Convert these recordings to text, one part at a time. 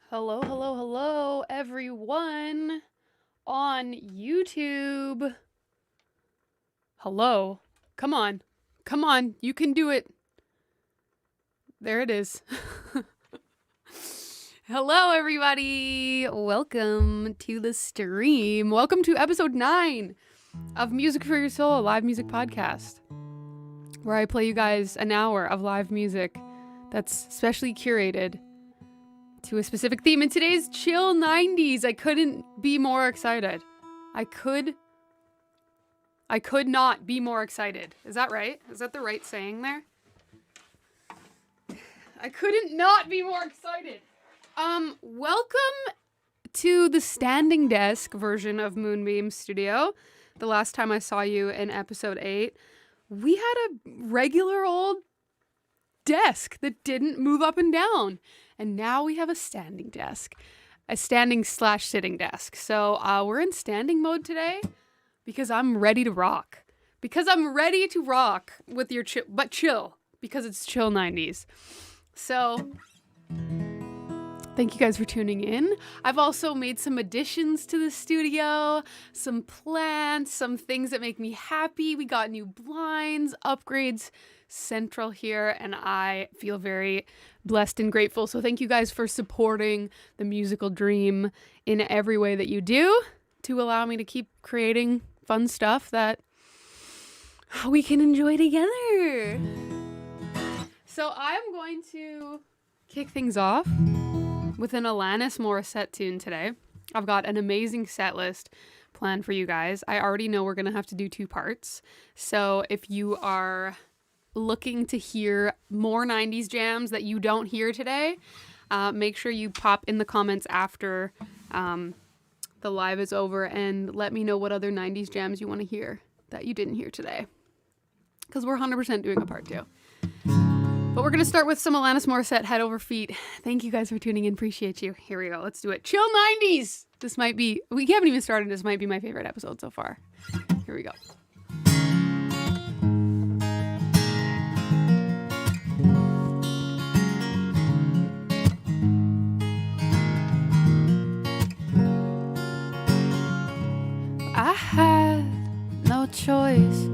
Hello, hello, hello, everyone on YouTube. Hello. Come on. Come on. You can do it. There it is. Hello, everybody. Welcome to the stream. Welcome to episode 9 of Music for Your Soul, a live music podcast, where I play you guys an hour of live music that's specially curated to a specific theme. In today's chill 90s, I couldn't be more excited. I could not be more excited. Is that right? Is that the right saying there? I couldn't not be more excited. Welcome to the standing desk version of Moonbeam Studio. The last time I saw you in episode 8, we had a regular old desk that didn't move up and down. And now we have a standing desk, a standing/sitting desk. So we're in standing mode today because I'm ready to rock. Because I'm ready to rock with your chill, because it's chill 90s. So thank you guys for tuning in. I've also made some additions to the studio, some plants, some things that make me happy. We got new blinds, upgrades central here, and I feel very blessed and grateful. So thank you guys for supporting the musical dream in every way that you do to allow me to keep creating fun stuff that we can enjoy together. So I'm going to kick things off with an Alanis Morissette tune today. I've got an amazing set list planned for you guys. I already know we're going to have to do 2 parts. So if you are looking to hear more 90s jams that you don't hear today, make sure you pop in the comments after the live is over and let me know what other 90s jams you want to hear that you didn't hear today, because we're 100% doing a part 2. But we're going to start with some Alanis Morissette, Head Over Feet. Thank you guys for tuning in. Appreciate you. Here we go. Let's do it. Chill 90s. This might be, we haven't even started. This might be my favorite episode so far. Here we go. I had no choice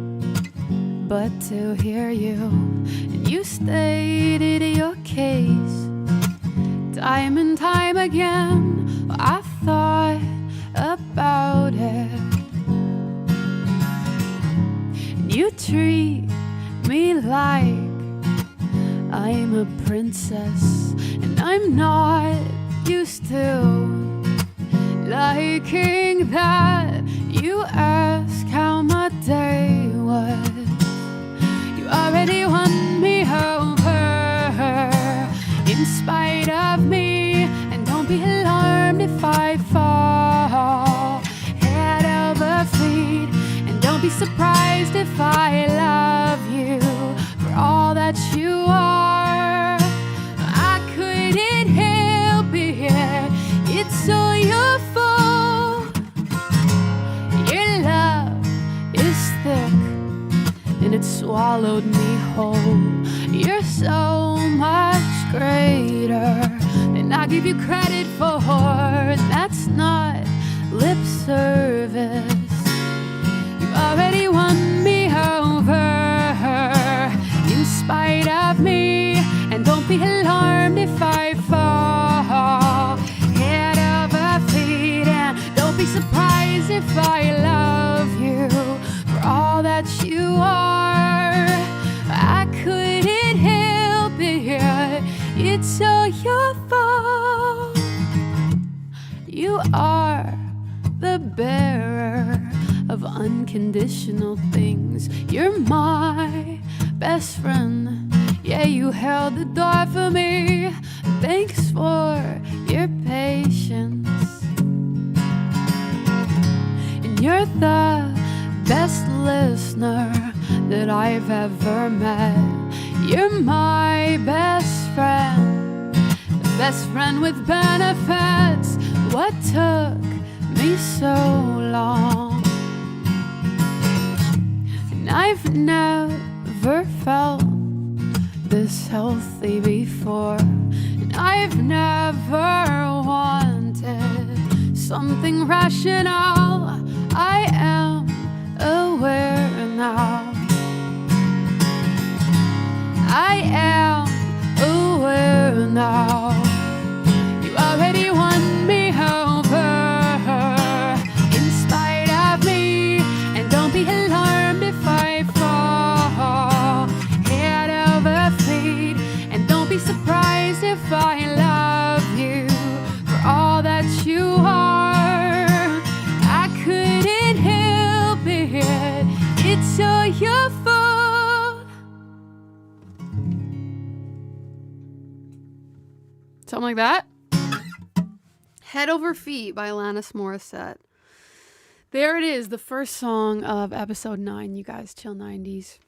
but to hear you, and you stated your case time and time again. I thought about it, and you treat me like I'm a princess, and I'm not used to liking that. You ask how my day was. You already won me over in spite of me. And don't be alarmed if I fall head over feet. And don't be surprised if I love you for all that you are. I couldn't help it. It's all your fault. And it swallowed me whole. You're so much greater than I give you credit for. That's not lip service. You already won me over in spite of me. And don't be alarmed if I fall head over feet. And don't be surprised if I love you for all that you are. I couldn't help it. It's all your fault. You are the bearer of unconditional things. You're my best friend. Yeah, you held the door for me. Thanks for your patience. And you're the best listener that I've ever met. You're my best friend, the best friend with benefits. What took me so long? And I've never felt this healthy before, and I've never Something like that. Head Over Feet by Alanis Morissette. There it is, the first song of episode 9, you guys. Chill 90s.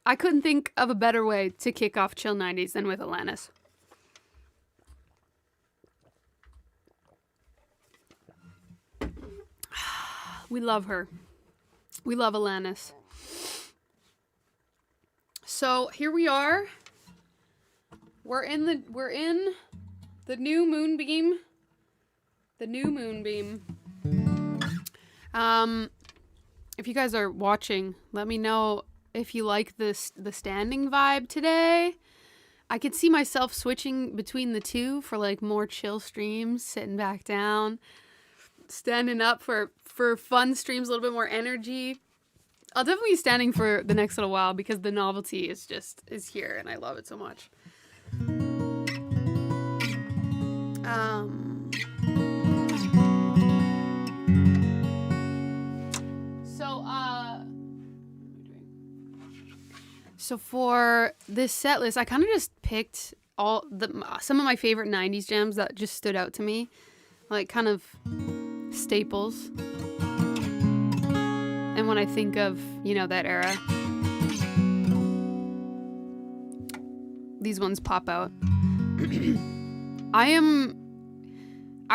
I couldn't think of a better way to kick off Chill 90s than with Alanis. We love her. We love Alanis. So here we are. We're in the new Moonbeam. The new Moonbeam. If you guys are watching, let me know if you like the standing vibe today. I could see myself switching between the two for like more chill streams, sitting back down, standing up for fun streams, a little bit more energy. I'll definitely be standing for the next little while because the novelty is here and I love it so much. So for this set list, I kind of just picked some of my favorite 90s jams that just stood out to me, like kind of staples. And when I think of, that era, these ones pop out. I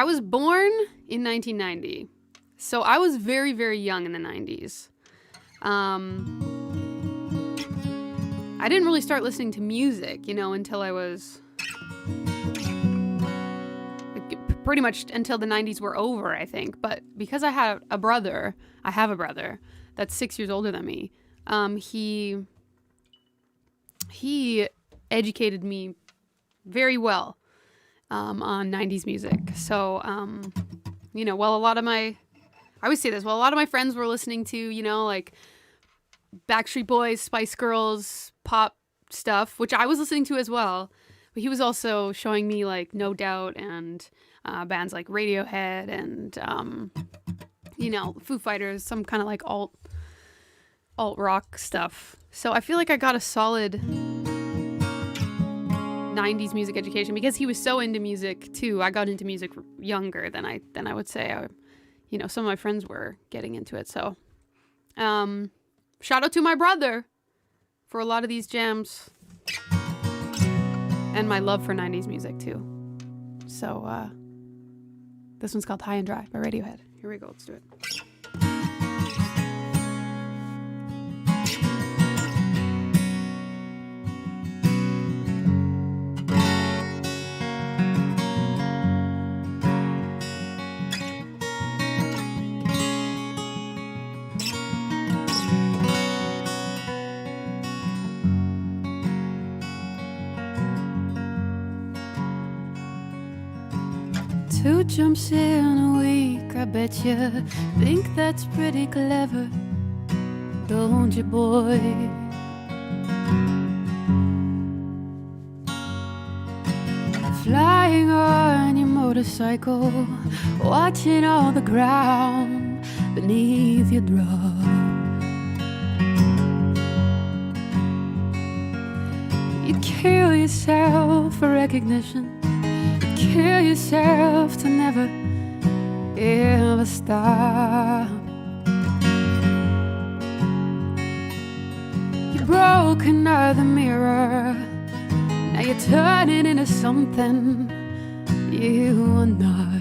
was born in 1990, so I was very, very young in the 90s. I didn't really start listening to music, until I was pretty much until the 90s were over, I think. But because I have a brother that's 6 years older than me. He educated me very well on 90s music. So, while a lot of my friends were listening to, like Backstreet Boys, Spice Girls, pop stuff, which I was listening to as well. But he was also showing me like No Doubt and bands like Radiohead and, Foo Fighters, some kind of like alt rock stuff. So I feel like I got a solid 90s music education because he was so into music too. I got into music younger than I would say some of my friends were getting into it. So shout out to my brother for a lot of these jams and my love for 90s music too. So this one's called High and Dry by Radiohead. Here we go, let's do it. Two jumps in a week, I bet you think that's pretty clever, don't you, boy? Flying on your motorcycle, watching all the ground beneath your drop. You kill yourself for recognition, kill yourself to never, ever stop. You broke another mirror, now you're turning into something you are not.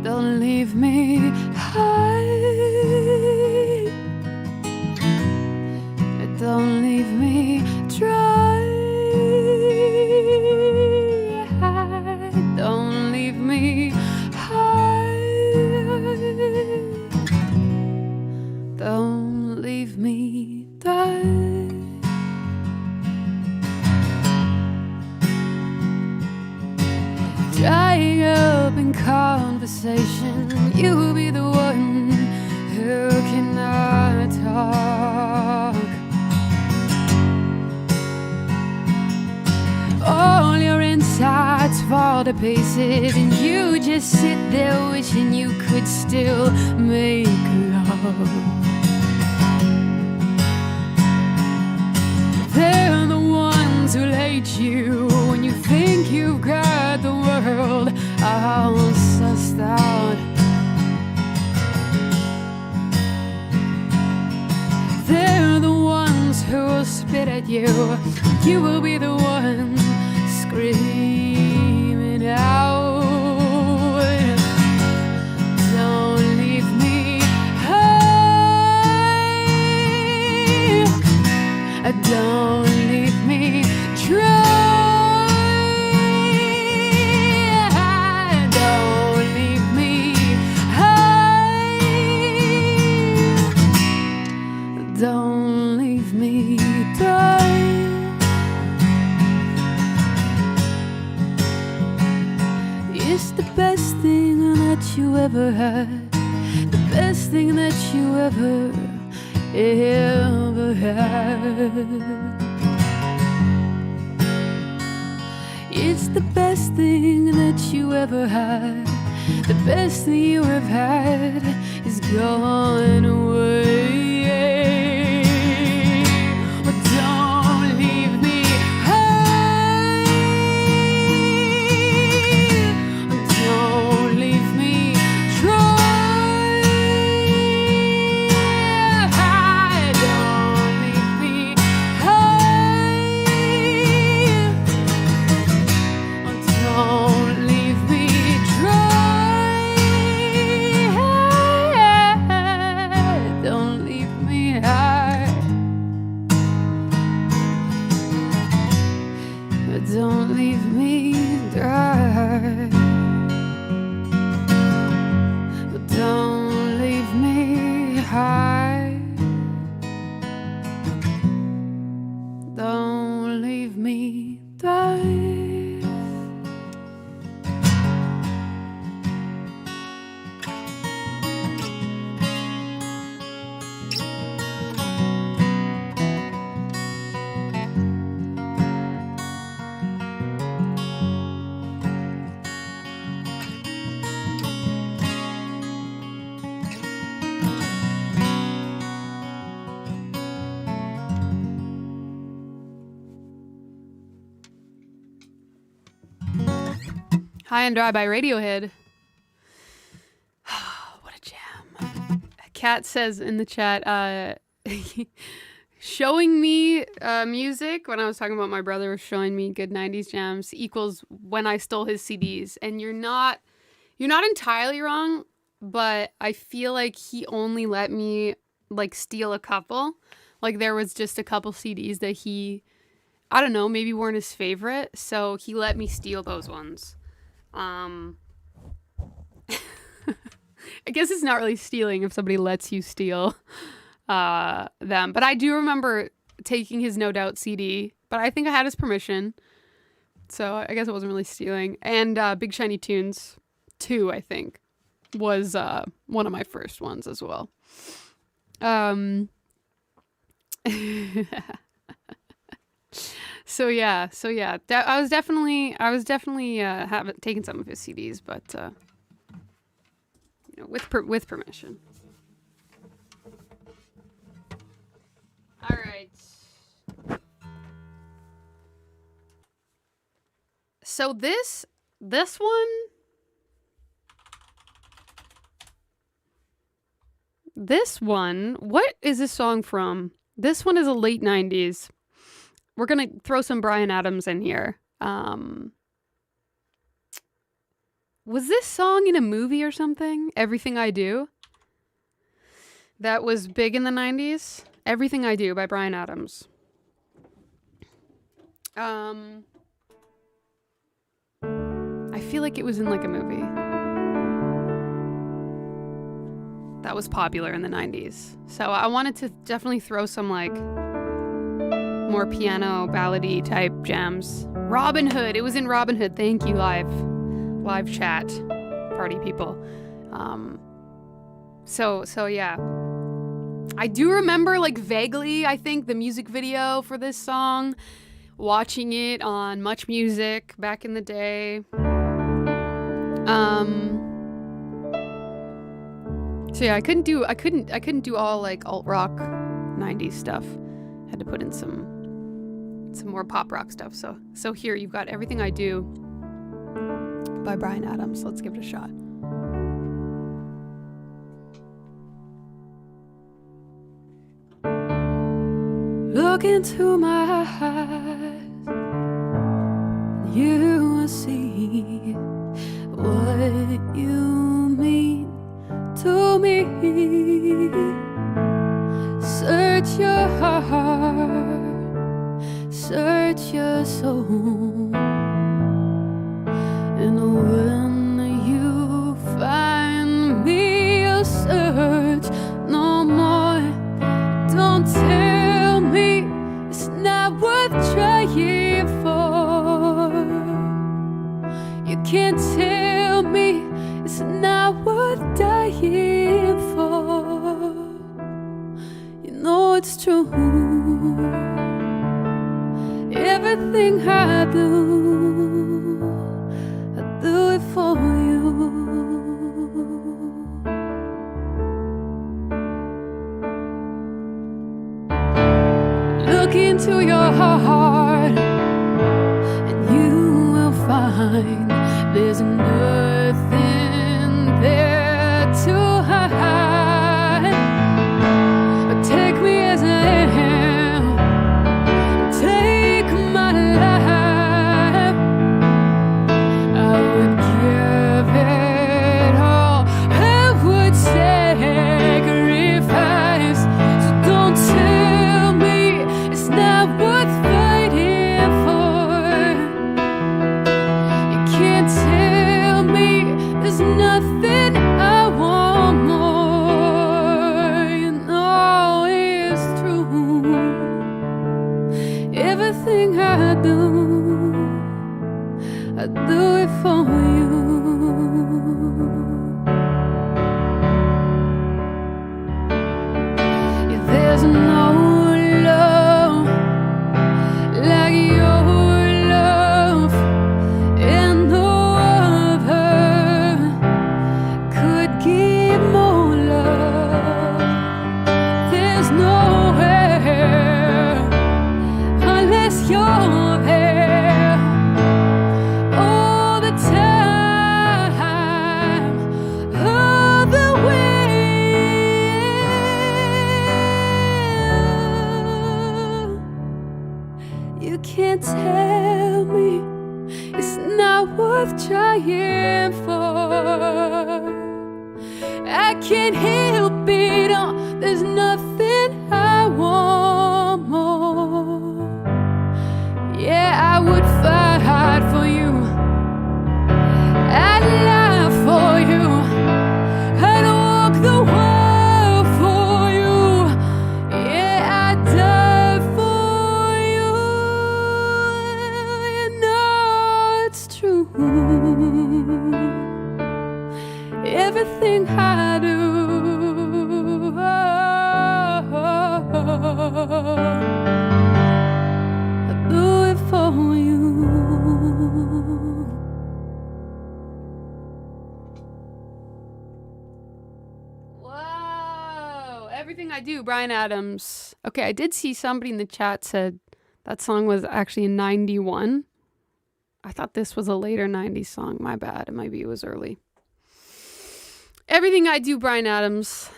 Don't leave me high, don't leave me dry. Don't leave me high, don't leave me die. Drying up in conversation, you'll be the one who cannot talk. All your insides fall to pieces, and you just sit there wishing you could still make love. They're the ones who hate you when you think you've got the world all sussed out. They're the ones who will spit at you. You will be the one screaming out. Don't leave me high. Don't leave me dry. Don't leave me high. Don't leave me die. It's the best thing that you ever had. The best thing that you ever had. It's the best thing that you ever had. The best thing you have had is gone away. But don't leave me high. Don't leave me dry. Don't leave me high. Don't leave me dry. Don't leave me high. Don't leave me dry. Don't leave me high. Don't leave me die. High and Dry by Radiohead. What a jam. Kat says in the chat, showing me music when I was talking about my brother was showing me good 90s jams equals when I stole his CDs. And you're not entirely wrong, but I feel like he only let me like steal a couple. Like there was just a couple CDs that he, I don't know, maybe weren't his favorite. So he let me steal those ones. I guess it's not really stealing if somebody lets you steal them. But I do remember taking his No Doubt CD, but I think I had his permission. So I guess it wasn't really stealing. And Big Shiny Tunes 2, I think, was one of my first ones as well. So yeah. I was definitely taking some of his CDs, but with permission. All right. So this one, what is this song from? This one is a late 90s. We're going to throw some Bryan Adams in here. Was this song in a movie or something? Everything I Do? That was big in the 90s. Everything I Do by Bryan Adams. I feel like it was in like a movie. That was popular in the 90s. So I wanted to definitely throw some like more piano ballady type jams. Robin Hood. It was in Robin Hood. Thank you, live chat party people. So yeah. I do remember like vaguely, I think, the music video for this song, watching it on Much Music back in the day. So yeah, I couldn't do all like alt rock 90s stuff. Had to put in some some more pop rock stuff. So here you've got Everything I Do by Bryan Adams. Let's give it a shot. Look into my eyes, you will see what you mean to me. Search your heart, search your soul, and when you find me, you'll search no more. Don't tell me it's not worth trying for. You can't tell me it's not worth dying for. You know it's true. Everything I do it for you. Look into your heart and you will find there's nothing there to hide. Take me as I am, take my life. I would give it all, I would sacrifice. So don't tell me it's not worth fighting for. You can't tell me there's nothing I want more. You know it's true. Everything I do it for you. Yeah, there's no love like your love, and no other could give more love. There's nowhere unless you're there all the time, all the way. You can't tell me it's not worth trying for. I can't help it all. There's nothing I want more. Yeah, I would fight for you. I'd lie for you. I'd walk the world for you. Yeah, I'd die for you. You know it's true. Everything I do, I do it for you. Whoa! Everything I Do, Bryan Adams. Okay, I did see somebody in the chat said that song was actually in 91. I thought this was a later 90s song. My bad. Maybe it was early. Everything I Do, Bryan Adams.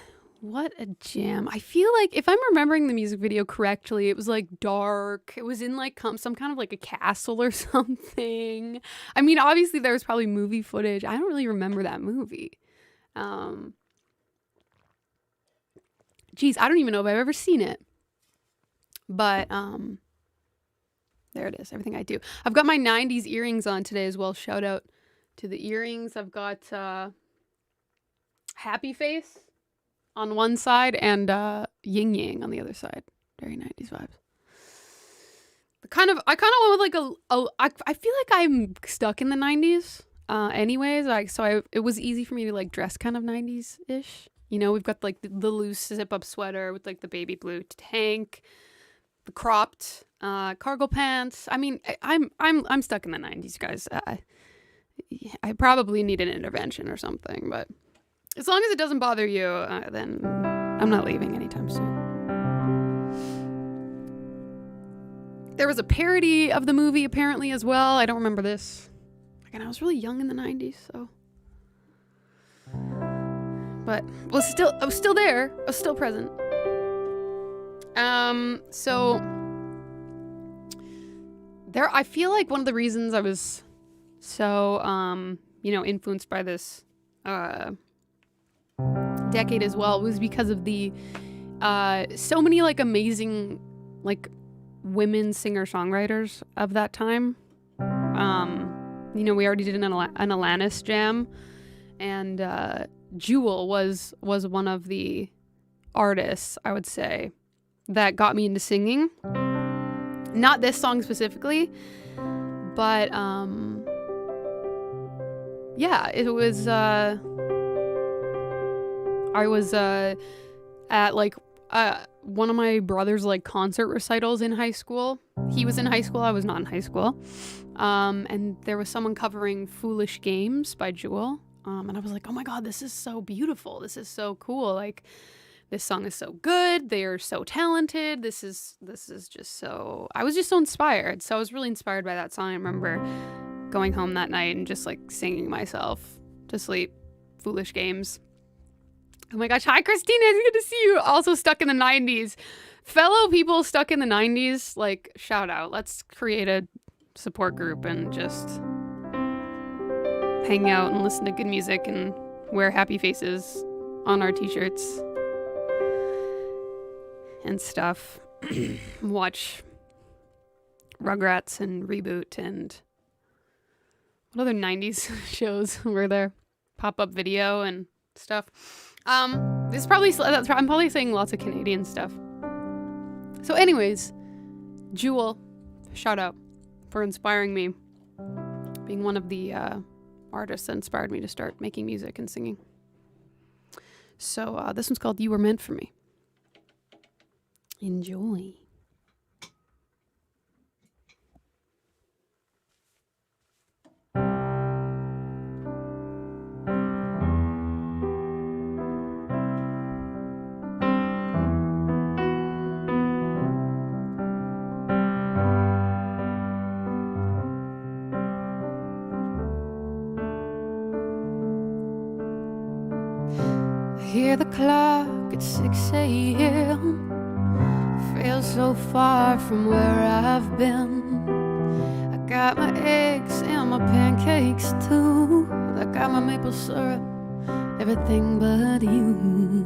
What a jam. I feel like if I'm remembering the music video correctly, it was like dark. It was in like some kind of like a castle or something. I mean, obviously there was probably movie footage. I don't really remember that movie. Geez, I don't even know if I've ever seen it. But there it is. Everything I Do. I've got my 90s earrings on today as well. Shout out to the earrings. I've got Happy Face on one side and Yin Yang on the other side. Very 90s vibes. I kind of went with like I feel like I'm stuck in the 90s anyways. It was easy for me to like dress kind of 90s-ish. You know, we've got like the loose zip-up sweater with like the baby blue tank, the cropped cargo pants. I mean, I'm stuck in the 90s, guys. I probably need an intervention or something, but as long as it doesn't bother you, then I'm not leaving anytime soon. There was a parody of the movie apparently as well. I don't remember this. Again, I was really young in the 90s, so. But I was still there. I was still present. So there, I feel like one of the reasons I was so, influenced by this decade as well was because of the so many like amazing like women singer-songwriters of that time. We already did an Alanis jam, and Jewel was one of the artists, I would say, that got me into singing. Not this song specifically, but it was I was at like one of my brother's like concert recitals in high school. He was in high school, I was not in high school. And there was someone covering Foolish Games by Jewel. And I was like, oh my God, this is so beautiful. This is so cool. Like, this song is so good. They are so talented. This is just so, I was just so inspired. So I was really inspired by that song. I remember going home that night and just like singing myself to sleep. Foolish Games. Oh my gosh. Hi, Christina. It's good to see you. Also stuck in the 90s. Fellow people stuck in the 90s, like, shout out. Let's create a support group and just hang out and listen to good music and wear happy faces on our t-shirts and stuff. Watch Rugrats and Reboot and what other 90s shows were there? Pop-up video and stuff. I'm probably saying lots of Canadian stuff. So anyways, Jewel, shout out for inspiring me, being one of the artists that inspired me to start making music and singing. So this one's called You Were Meant For Me. Enjoy. Hear the clock at 6 a.m. Feel so far from where I've been. I got my eggs and my pancakes too. I got my maple syrup, everything but you.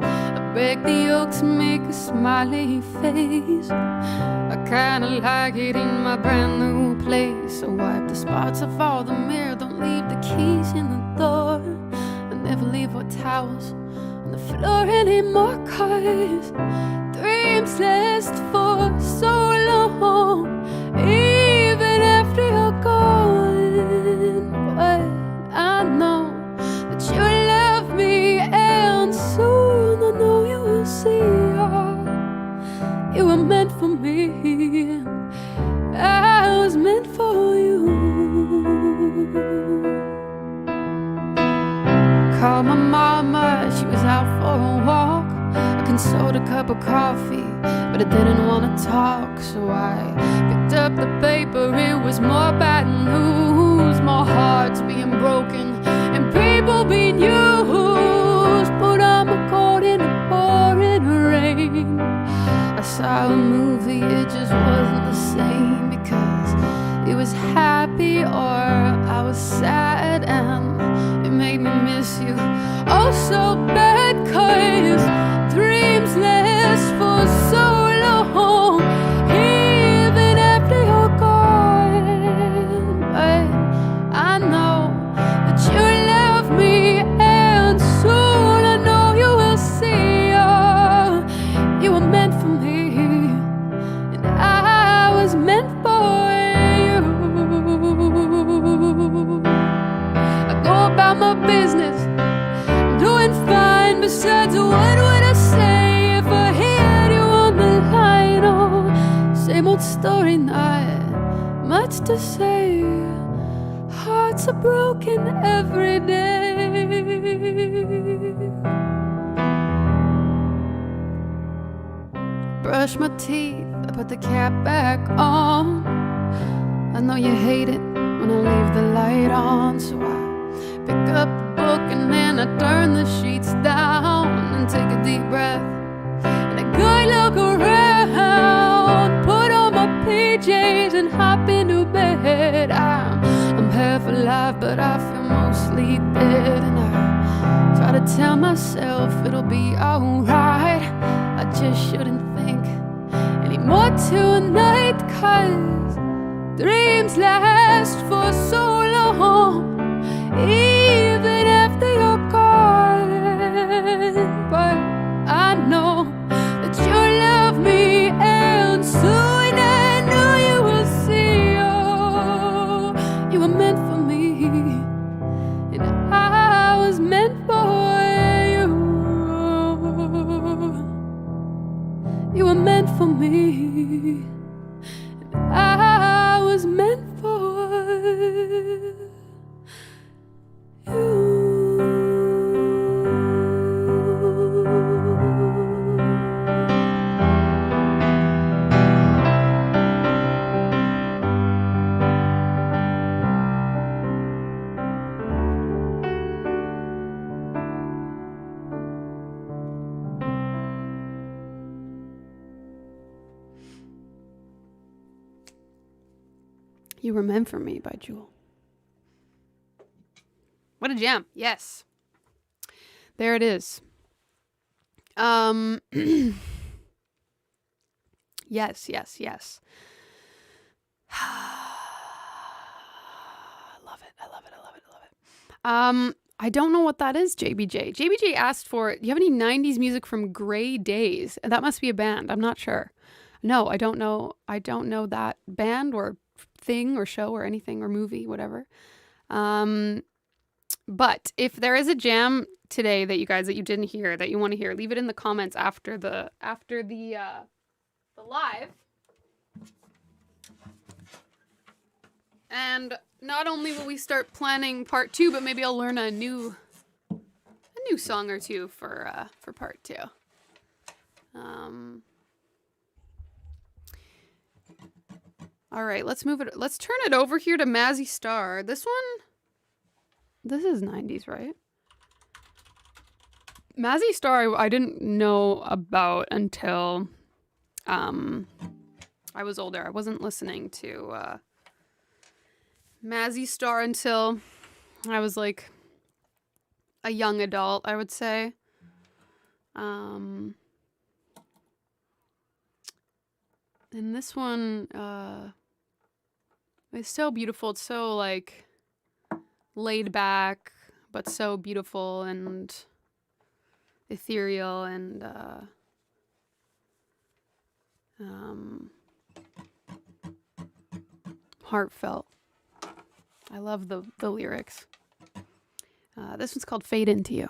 I bake the yolks, make a smiley face. I kinda like it in my brand new place. So wipe the spots off all the mirror, don't leave the keys in the door. I never leave with towels on the floor anymore, 'cause dreams last for so long, even after you're gone. But I know that you love me, and soon I know you will see. You were meant for me, I was meant for you. Called my mama, she was out for a walk. I consoled a cup of coffee, but I didn't want to talk. So I picked up the paper, it was more bad news. More hearts being broken and people being used. Put on my coat in the pouring rain. I saw a movie, it just wasn't the same, because it was happy or I was sad, and it made me miss you oh so bad. 'Cause dreams last for so long, even after you're gone. But I know that you love me, and soon I know you will see. You were meant for me, and I was meant for you. I go about my business, doing fine. Besides, what would I say if I had you on the line? Oh, same old story, not much to say. Hearts are broken every day. Brush my teeth, I put the cap back on. I know you hate it when I leave the light on, so I pick up the book and then I turn the sheets down and take a deep breath and a good look around, put on my PJs and hop into bed. I'm half alive, but I feel mostly dead, and I try to tell myself it'll be alright. I just shouldn't think anymore tonight, 'cause dreams last for so long, even after you're gone. But I know that you love me, and soon I know you will see. Oh, you were meant for me, and I was meant for you. You were meant for me, and I was meant for you. You Were Meant for Me by Jewel. What a jam. Yes. There it is. Yes. I love it. I don't know what that is, JBJ. JBJ asked for, do you have any 90s music from Grey Days? That must be a band. I'm not sure. No, I don't know. I don't know that band or thing or show or anything or movie, whatever. But if there is a jam today that you guys that you didn't hear that you want to hear, leave it in the comments after the live. And not only will we start planning part 2, but maybe I'll learn a new song or two for part 2. All right, let's turn it over here to Mazzy Star. This is 90s, right? Mazzy Star I didn't know about until I was older. I wasn't listening to Mazzy Star until I was like a young adult, I would say. And this one it's so beautiful. It's so like laid back, but so beautiful and ethereal and heartfelt. I love the lyrics. This one's called Fade Into You.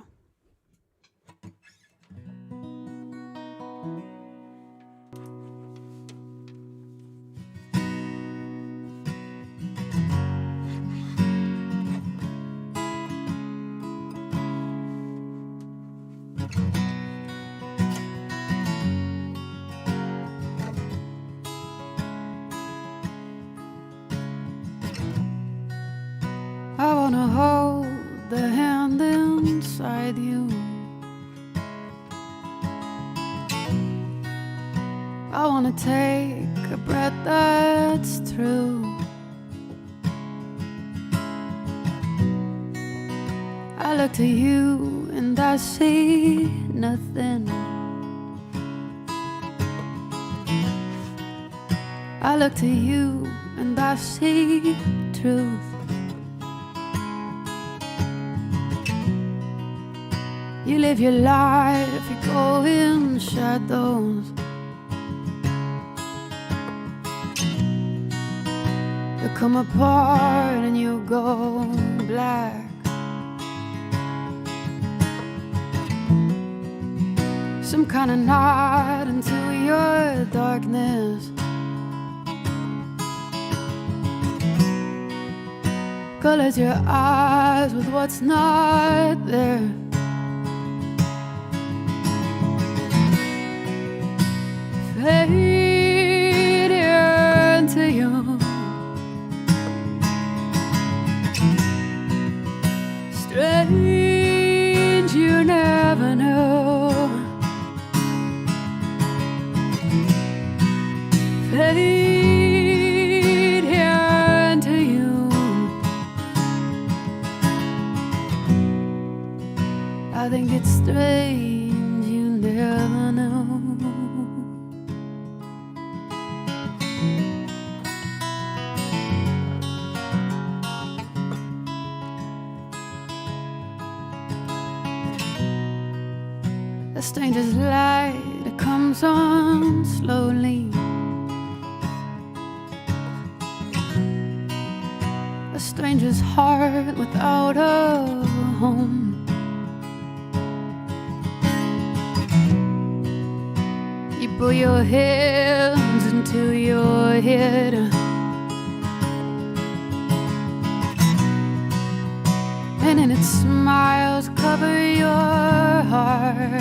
I wanna hold the hand inside you. I wanna take a breath that's true. I look to you and I see nothing. I look to you and I see truth. You live your life, you go in shadows. You come apart and you go black. Some kind of nod into your darkness. Colors your eyes with what's not there. Fade Strange, you never know. Fade here into you. I think it's strange, you never know. A stranger's light comes on slowly. A stranger's heart without a home. You put your hands into your head. And in its smiles cover your heart.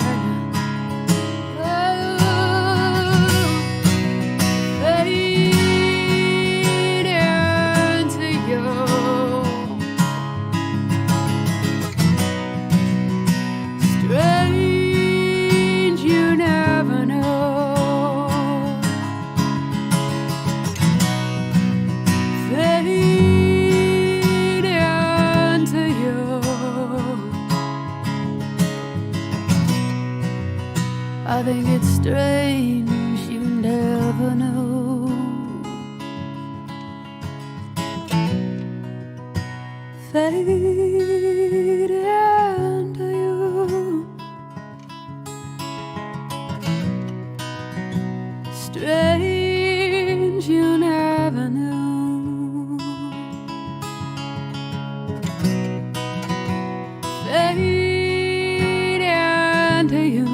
I think it's strange, you never know. Fade into you. Strange, you never know. Fade into you.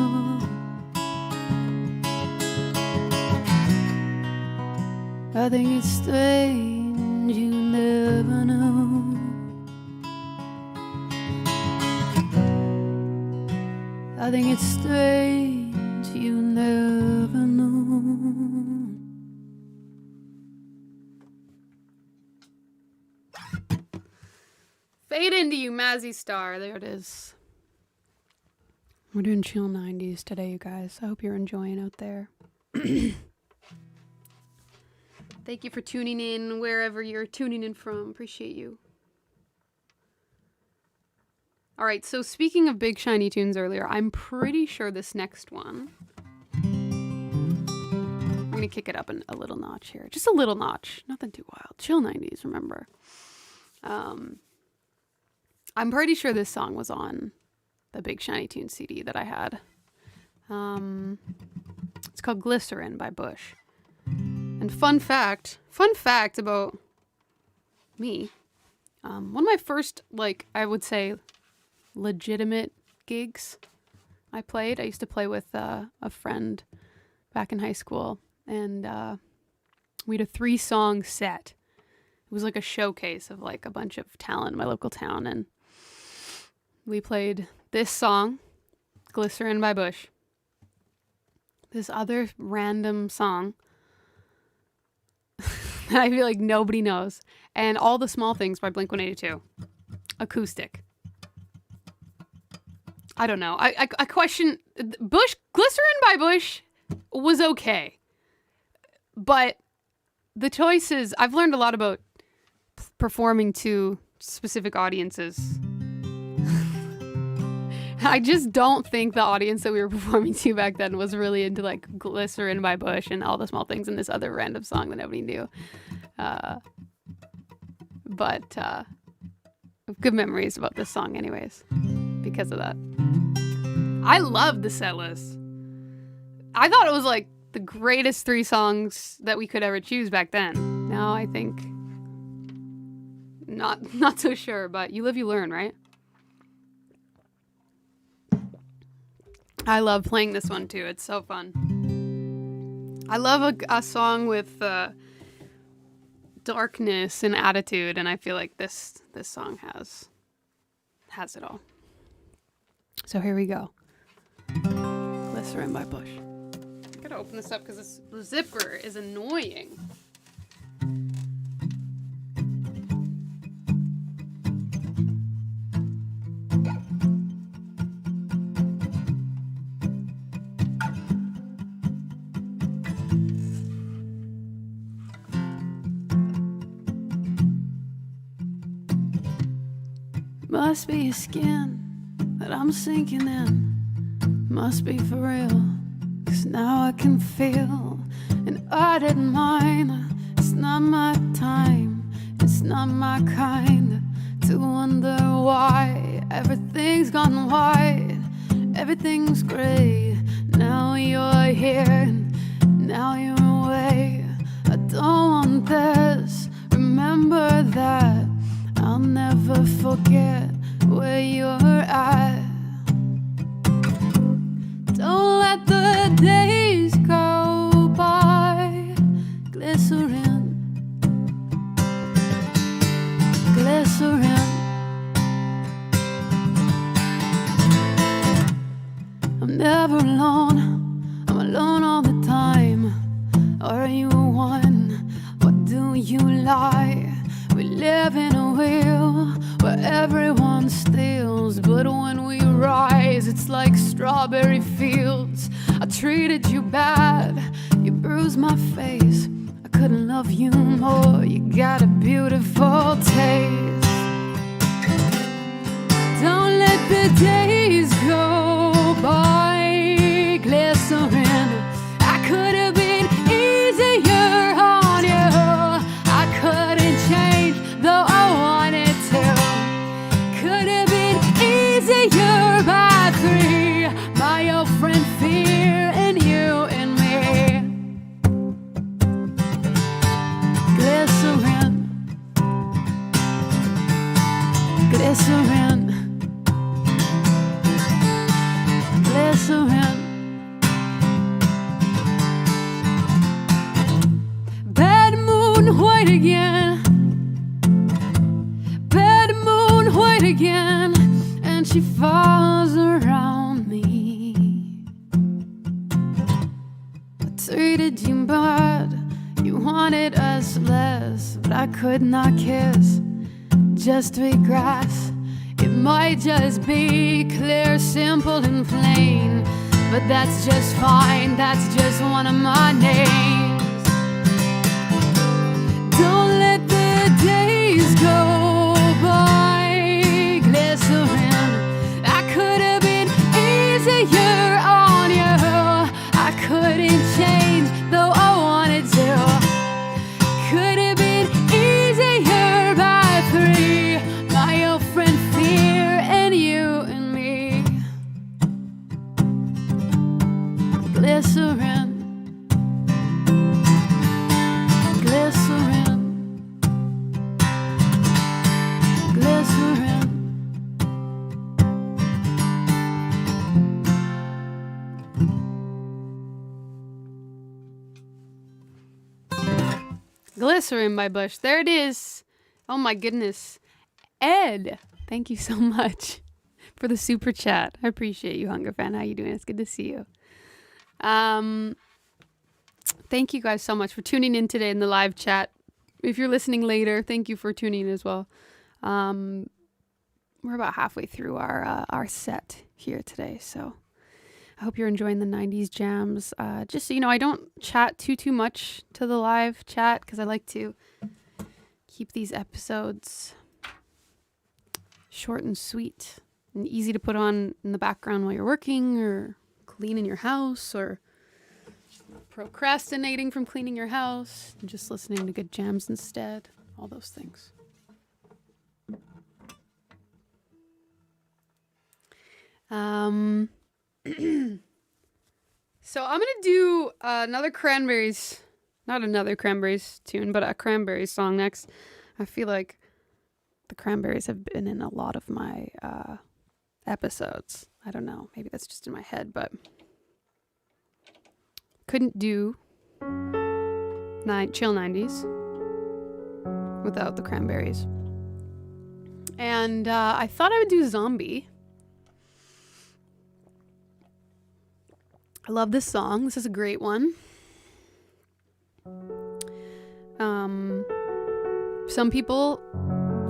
I think it's strange, you never know. I think it's strange, you never know. Fade into you, Mazzy Star. There it is. We're doing chill 90s today, you guys. I hope you're enjoying out there. Thank you for tuning in wherever you're tuning in from. Appreciate you. All right, so speaking of big shiny tunes earlier, I'm pretty sure this next one, I'm going to kick it up a little notch here. Just a little notch. Nothing too wild. Chill 90s, remember. I'm pretty sure this song was on the Big Shiny Tunes CD that I had. It's called Glycerine by Bush. And fun fact about me, one of my first, I would say, legitimate gigs I used to play with a friend back in high school, and we had a 3-song set. It was like a showcase of a bunch of talent in my local town, and we played this song, Glycerine by Bush, this other random song that I feel like nobody knows, and All the Small Things by Blink-182. Acoustic. I don't know. I question Bush. Glycerine by Bush was okay, but the choices, I've learned a lot about performing to specific audiences. I just don't think the audience that we were performing to back then was really into Glycerine by Bush and All the Small Things and this other random song that nobody knew. But good memories about this song anyways, because of that. I loved the set list. I thought it was the greatest 3 songs that we could ever choose back then. Now I think not so sure, but you live, you learn, right? I love playing this one too. It's so fun. I love a song with darkness and attitude, and I feel like this song has it all. So here we go. Glycerine by Bush. I gotta open this up because this zipper is annoying. Must be your skin that I'm sinking in. Must be for real, 'cause now I can feel. And I didn't mind. It's not my time, it's not my kind to wonder why everything's gone white, everything's great. Now you're here and now you're away. I don't want this, remember that. I'll never forget where you're at. Don't let the days go by. Glycerine, glycerine. I'm never alone, I'm alone all the time. Are you one? What do you lie? We live in a wheel where everyone steals, but when we rise, it's like strawberry fields. I treated you bad, you bruised my face. I couldn't love you more, you got a beautiful taste. Don't let the days go by. Glycerine, I could have been easier on you. I couldn't change, though I wanted to. Could have been easier by 3. My old friend Fear and you and me. Glycerine, glycerine, glycerine. Bad moon, white again. Bad moon, white again. And she falls around me. I treated you bad, you wanted us less, but I could not kiss, just regress. It might just be clear, simple and plain, but that's just fine, that's just one of my names. Don't let the days go by. Glycerine, I could have been easier on you. I couldn't change, though I wanted to. Could have been easier by 3. My old friend Fear and you and me. Glycerine, glycerine, glycerine. Glycerine by Bush. There it is. Oh my goodness. Ed, thank you so much for the super chat. I appreciate you, Hunger Fan. How you doing? It's good to see you. Thank you guys so much for tuning in today in the live chat. If you're listening later, thank you for tuning in as well. We're about halfway through our set here today, so I hope you're enjoying the 90s jams. Just so you know, I don't chat too much to the live chat because I like to keep these episodes short and sweet and easy to put on in the background while you're working or cleaning your house or procrastinating from cleaning your house and just listening to good jams instead. All those things. So I'm gonna do another Cranberries, not another Cranberries tune, but a Cranberries song next. I feel like the Cranberries have been in a lot of my episodes. I don't know, maybe that's just in my head, but couldn't do chill 90s without the Cranberries. And I thought I would do Zombie. I love this song. This is a great one. Some people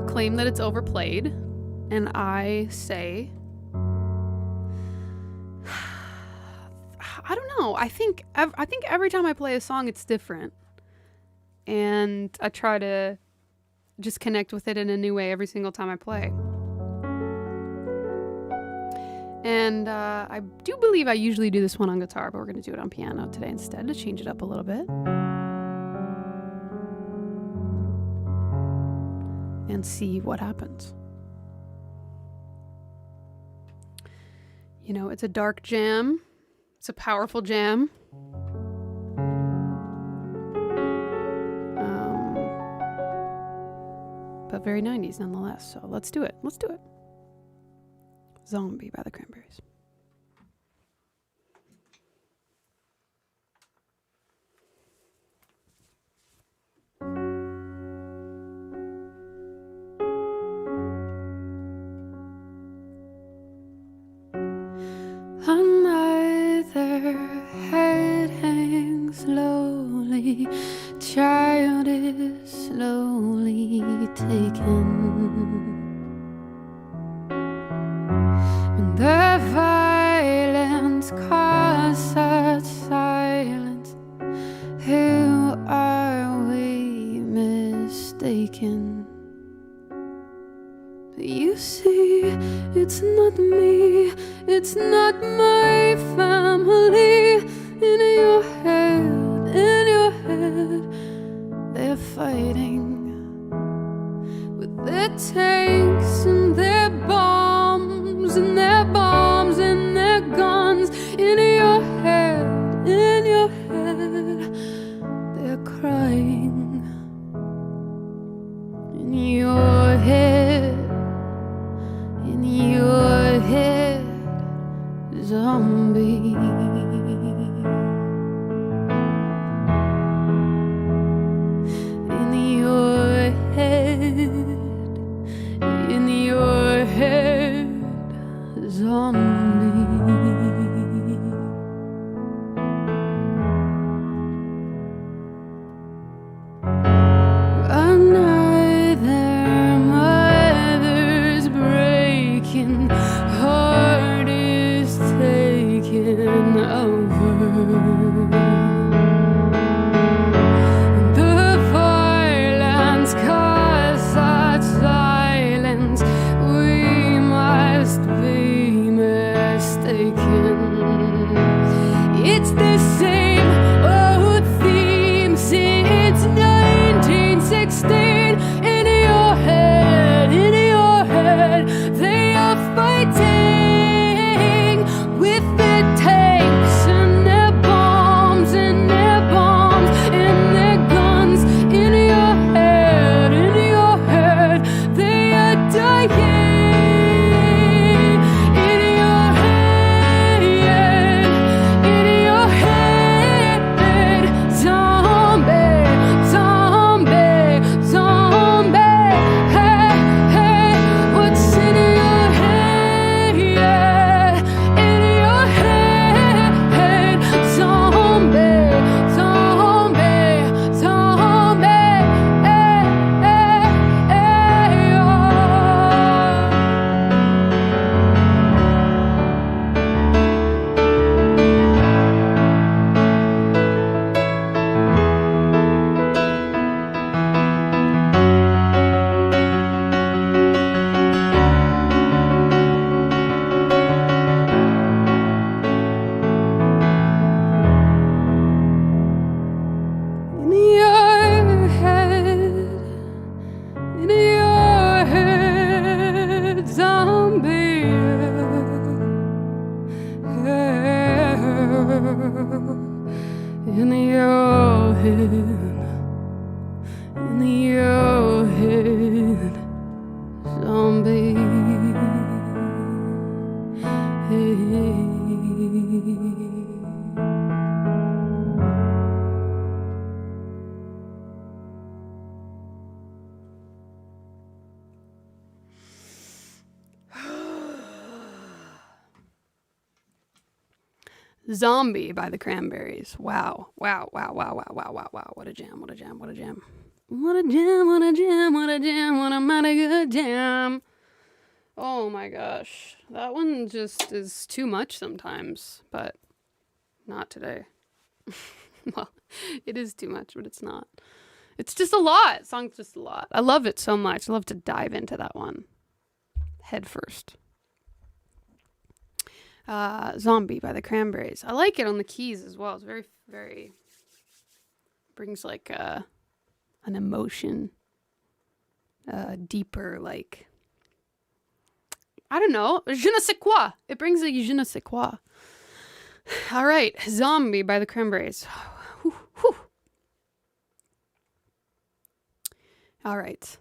claim that it's overplayed, and I say, I don't know. I think every time I play a song, it's different, and I try to just connect with it in a new way every single time I play. And I do believe I usually do this one on guitar, but we're going to do it on piano today instead to change it up a little bit. And see what happens. You know, it's a dark jam. It's a powerful jam. But very 90s nonetheless. So let's do it. Let's do it. Zombie by the Cranberries. On either head hangs slowly, child is slowly taken. And the violence caused such silence. Who are we mistaken? You see, it's not me, it's not my family. In your head, they're fighting with their tanks and their bombs and their bombs and their guns. In your head, they're crying. In your head, zombie. In your head, zombie. Another mother's breaking heart is taken over. The violence caused such silence. We must be mistaken. It's the same old theme since 1916. In your head, they are fighting with their tanks and their bombs and their bombs and their guns. In your head, they are dying. In your head, zombie, zombie, zombie. Hey, hey, what's in your head? In your head, zombie, zombie, zombie. Hey, hey, hey, oh. In your head, zombie. In your head, zombie. Zombie by the Cranberries. Wow. Wow, wow, wow, wow, wow, wow, wow. What a jam, what a jam, what a jam. What a jam, what a jam, what a jam, what a mighty good jam. Oh my gosh. That one just is too much sometimes, but not today. Well, it is too much, but it's not. It's just a lot. Song's just a lot. I love it so much. I love to dive into that one head first. Zombie by the Cranberries. I like it on the keys as well. It's very, very, brings like an emotion, deeper, like, I don't know, je ne sais quoi. It brings a je ne sais quoi. All right, Zombie by the Cranberries. Whew, whew. All right.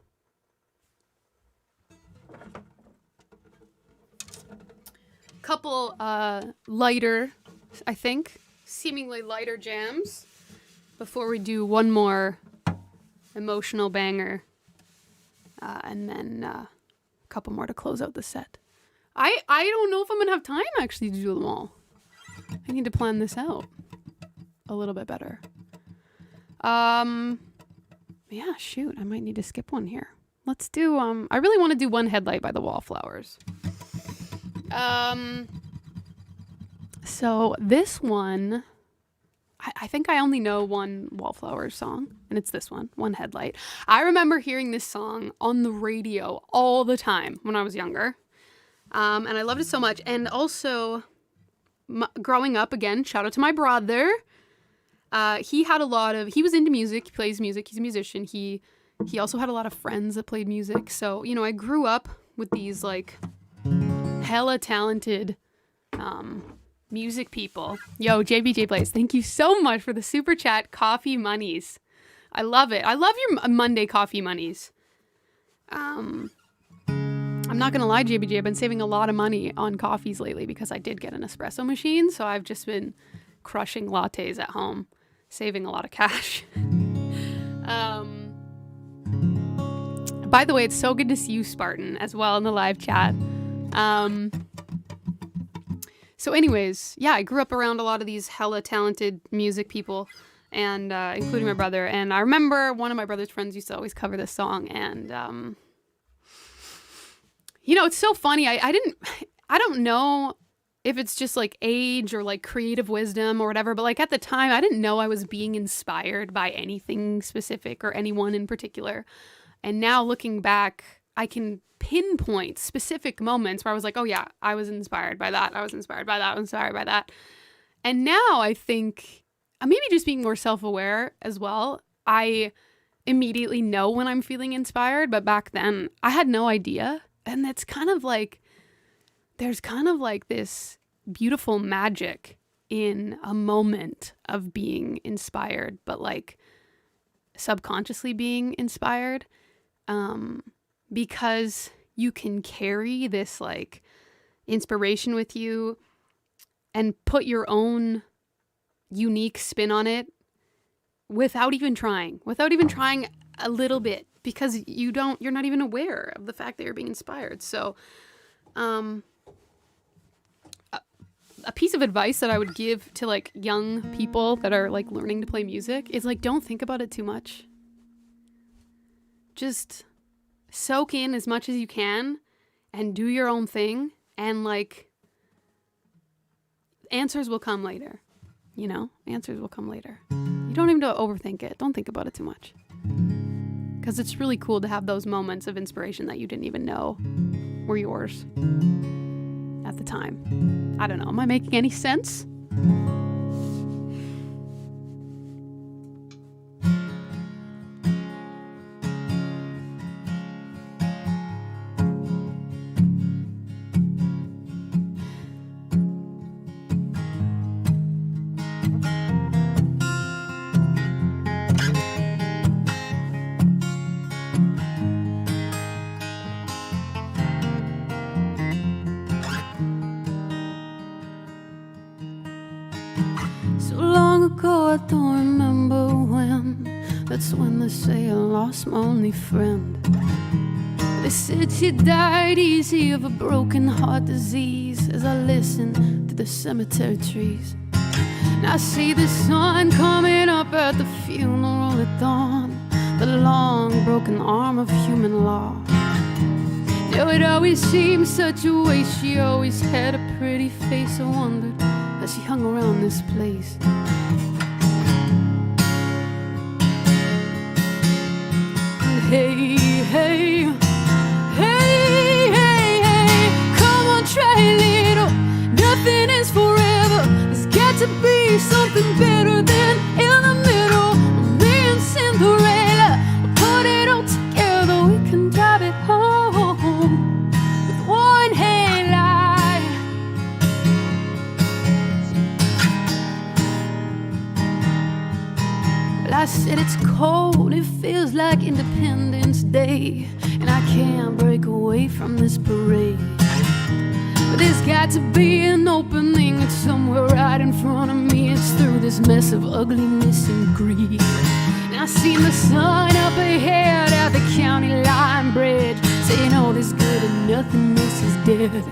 Couple lighter, I think, seemingly lighter jams before we do one more emotional banger, and then a couple more to close out the set. I don't know if I'm gonna have time actually to do them all. I need to plan this out a little bit better. Yeah, shoot, I might need to skip one here. Let's do, I really want to do one Headlight by the Wallflowers. So this one, I think I only know one Wallflowers song, and it's this one Headlight. I remember hearing this song on the radio all the time when I was younger. And I loved it so much. And also, growing up, again, shout out to my brother. He was into music, he plays music, he's a musician. He also had a lot of friends that played music. So, you know, I grew up with these, like, hella talented music people. Yo, JBJ Blaze, thank you so much for the super chat coffee monies. I love it. I love your Monday coffee monies. I'm not gonna lie, JBJ, I've been saving a lot of money on coffees lately because I did get an espresso machine, so I've just been crushing lattes at home, saving a lot of cash. By the way, it's so good to see you, Spartan, as well in the live chat. So anyways, yeah, I grew up around a lot of these hella talented music people, and including my brother. And I remember one of my brother's friends used to always cover this song, and you know, it's so funny. I don't know if it's just like age or like creative wisdom or whatever, but like at the time, I didn't know I was being inspired by anything specific or anyone in particular. And now looking back, I can pinpoint specific moments where I was like, oh yeah, I was inspired by that. I was inspired by that. I was inspired by that. And now I think maybe just being more self-aware as well. I immediately know when I'm feeling inspired, but back then I had no idea. And it's kind of like, there's kind of like this beautiful magic in a moment of being inspired, but like subconsciously being inspired. Because you can carry this like inspiration with you and put your own unique spin on it without even trying a little bit, because you're not even aware of the fact that you're being inspired. So, a piece of advice that I would give to like young people that are like learning to play music is like, don't think about it too much. Just soak in as much as you can and do your own thing, and like answers will come later. You know, answers will come later. You don't even have to overthink it. Don't think about it too much, because it's really cool to have those moments of inspiration that you didn't even know were yours at the time. I don't know. Am I making any sense? I don't remember when. That's when they say I lost my only friend. They said she died easy of a broken heart disease. As I listen to the cemetery trees, now I see the sun coming up at the funeral at dawn, the long broken arm of human law. Now it always seemed such a waste. She always had a pretty face. I wondered as she hung around this place. Hey, hey, hey, hey, hey, come on, try a little. Nothing said it's cold, it feels like Independence Day, and I can't break away from this parade. But there's got to be an opening, it's somewhere right in front of me. It's through this mess of ugliness and greed. And I seen the sun up ahead at the county line bridge, saying all is good and nothingness is dead.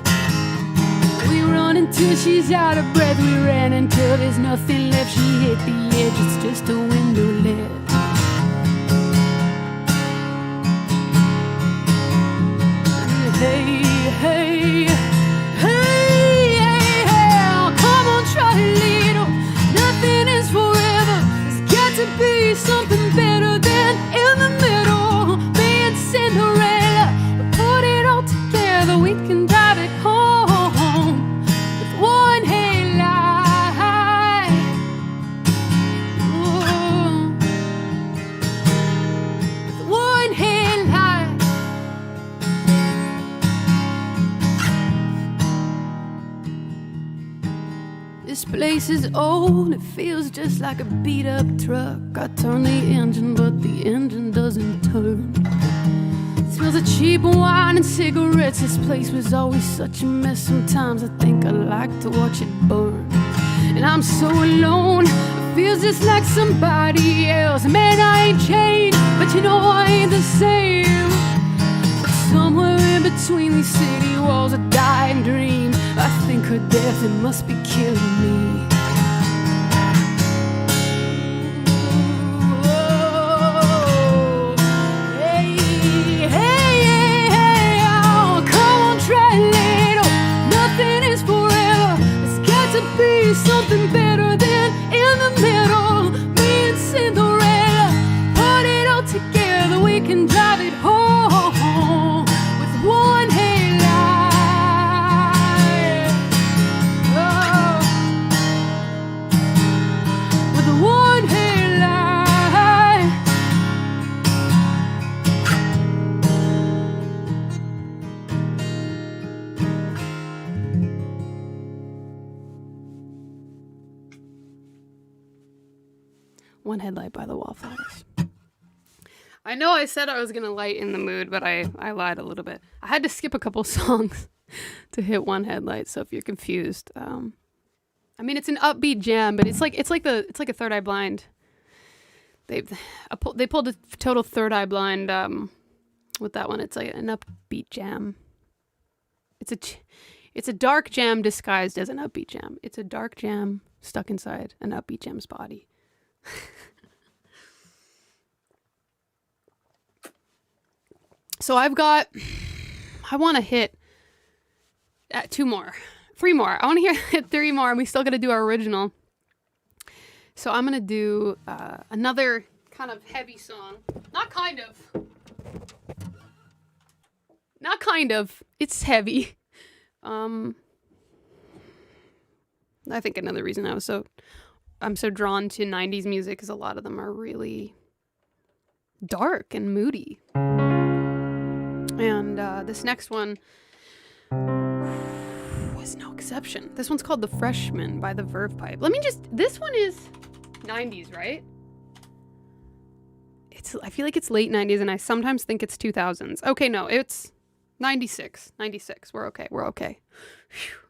We run until she's out of breath, we ran until there's nothing left. She hit the edge, it's just a window ledge. Hey, hey, hey, hey, hey, come on, try a little. Nothing is forever, there's got to be something better than in the middle. Me and Cinderella, we put it all together, we can drive it home. One headlight, with one headlight. This place is old, it feels just like a beat up truck. I turn the engine, but the engine doesn't turn. Smells of cheap wine and cigarettes. This place was always such a mess. Sometimes I think I like to watch it burn. And I'm so alone, it feels just like somebody else. Man, I ain't changed, but you know I ain't the same. But somewhere in between these city walls, a dying dream. I think her death, it must be killing me. Something better than in the middle. Me and Cinderella, put it all together, we can drive it home with one headlight. Oh, with one headlight. One Headlight by the Wallflowers. I know I said I was going to lighten the mood, but I lied a little bit. I had to skip a couple songs to hit One Headlight, so if you're confused. I mean, it's an upbeat jam, but it's like a Third Eye Blind. They pulled a total Third Eye Blind with that one. It's like an upbeat jam. It's a dark jam disguised as an upbeat jam. It's a dark jam stuck inside an upbeat jam's body. So I want to hit 3 more. I want to hit 3 more, and we still got to do our original. So I'm going to do another kind of heavy song. Not kind of. It's heavy. I think another reason I'm so drawn to 90s music is a lot of them are really dark and moody. And this next one was no exception. This one's called The Freshmen by the Verve Pipe. This one is 90s, right? I feel like it's late 90s, and I sometimes think it's 2000s. Okay, no, it's 96. We're okay. Whew.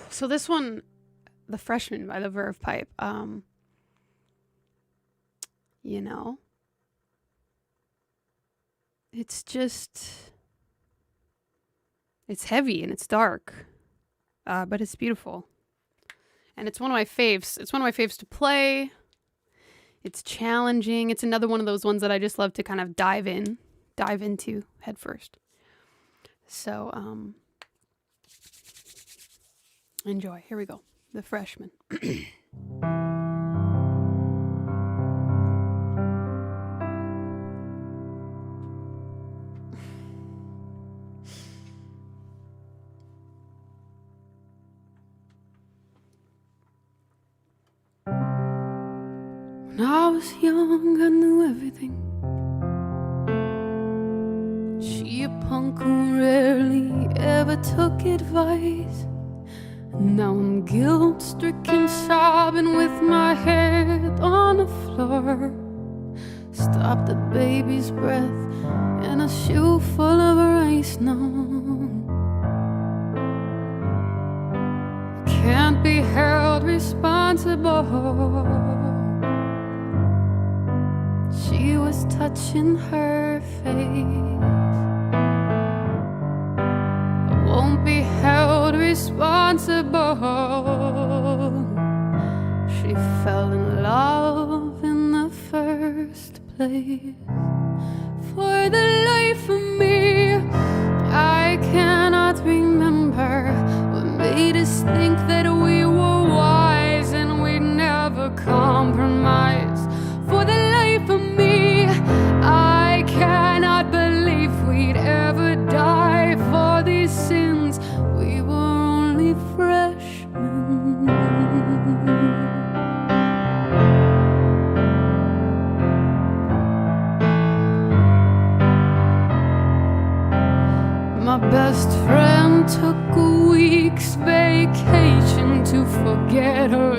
So this one, The Freshmen by the Verve Pipe, you know, it's heavy and it's dark, but it's beautiful. And it's one of my faves. It's one of my faves to play. It's challenging. It's another one of those ones that I just love to kind of dive into head first. So, enjoy. Here we go. The Freshmen. When I was young, I knew everything. She a punk who rarely ever took advice. Now I'm guilt-stricken, sobbing with my head on the floor. Stop the baby's breath in a shoe full of ice now. I can't be held responsible. She was touching her face. I won't be held responsible. She fell in love in the first place. For the life of me, I cannot remember what made us think that we were wise and we'd never compromise. For the life of me, I cannot believe we'd ever die for these sins. We were only freshmen. My best friend took a week's vacation to forget her.